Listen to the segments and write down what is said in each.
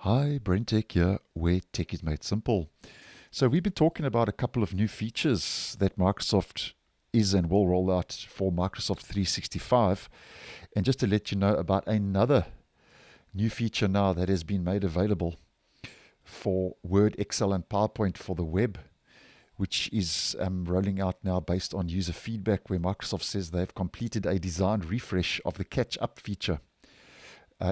Hi, BrenTech here, where tech is made simple. So we've been talking about a couple of new features that Microsoft is and will roll out for Microsoft 365. And just to let you know about another new feature now that has been made available for Word, Excel, and PowerPoint for the web, which is rolling out now based on user feedback, where Microsoft says they've completed a design refresh of the catch-up feature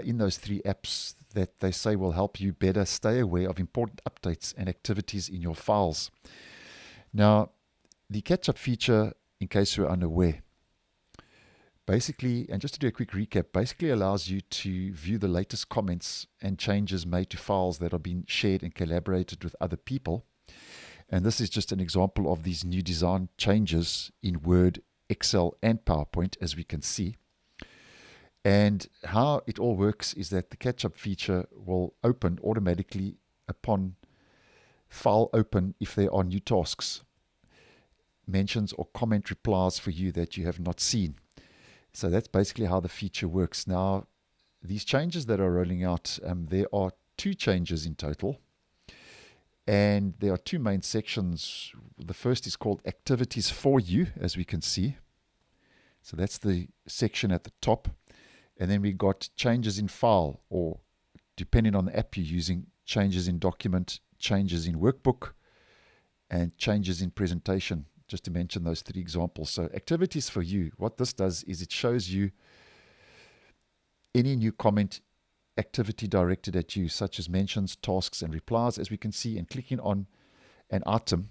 in those three apps that they say will help you better stay aware of important updates and activities in your files. Now, the catch-up feature, in case you're unaware, basically, and just to do a quick recap, basically allows you to view the latest comments and changes made to files that are being shared and collaborated with other people. And this is just an example of these new design changes in Word, Excel, and PowerPoint, as we can see. And how it all works is that the catch-up feature will open automatically upon file open if there are new tasks, mentions, or comment replies for you that you have not seen. So that's basically how the feature works. Now, these changes that are rolling out, there are two changes in total. And there are two main sections. The first is called Activities for You, as we can see. So that's the section at the top. And then we got changes in file, or depending on the app you're using, changes in document, changes in workbook, and changes in presentation, just to mention those three examples. So activities for you, what this does is it shows you any new comment activity directed at you, such as mentions, tasks, and replies, as we can see. And clicking on an item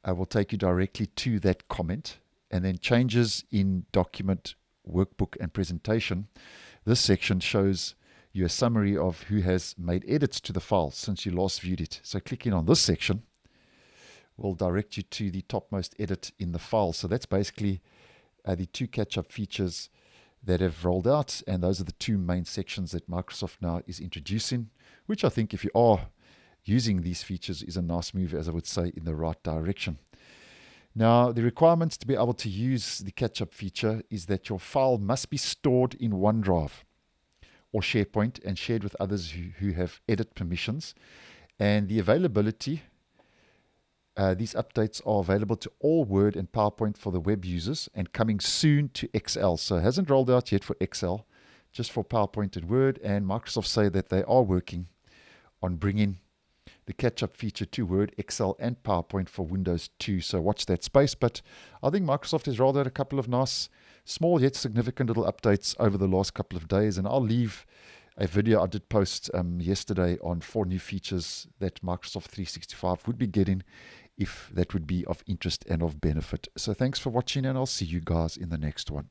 will take you directly to that comment. And then changes in document, workbook, and presentation. This section shows you a summary of who has made edits to the file since you last viewed it. So clicking on this section will direct you to the topmost edit in the file. So that's basically the two catch-up features that have rolled out, and those are the two main sections that Microsoft now is introducing, which I think, if you are using these features, is a nice move, as I would say, in the right direction. Now, the requirements to be able to use the catch-up feature is that your file must be stored in OneDrive or SharePoint and shared with others who have edit permissions. And the availability, these updates are available to all Word and PowerPoint for the web users and coming soon to Excel. So it hasn't rolled out yet for Excel, just for PowerPoint and Word. And Microsoft say that they are working on bringing the catch-up feature to Word, Excel, and PowerPoint for Windows 2. So watch that space. But I think Microsoft has rolled out a couple of nice, small yet significant little updates over the last couple of days. And I'll leave a video I did post yesterday on 4 new features that Microsoft 365 would be getting if that would be of interest and of benefit. So thanks for watching, and I'll see you guys in the next one.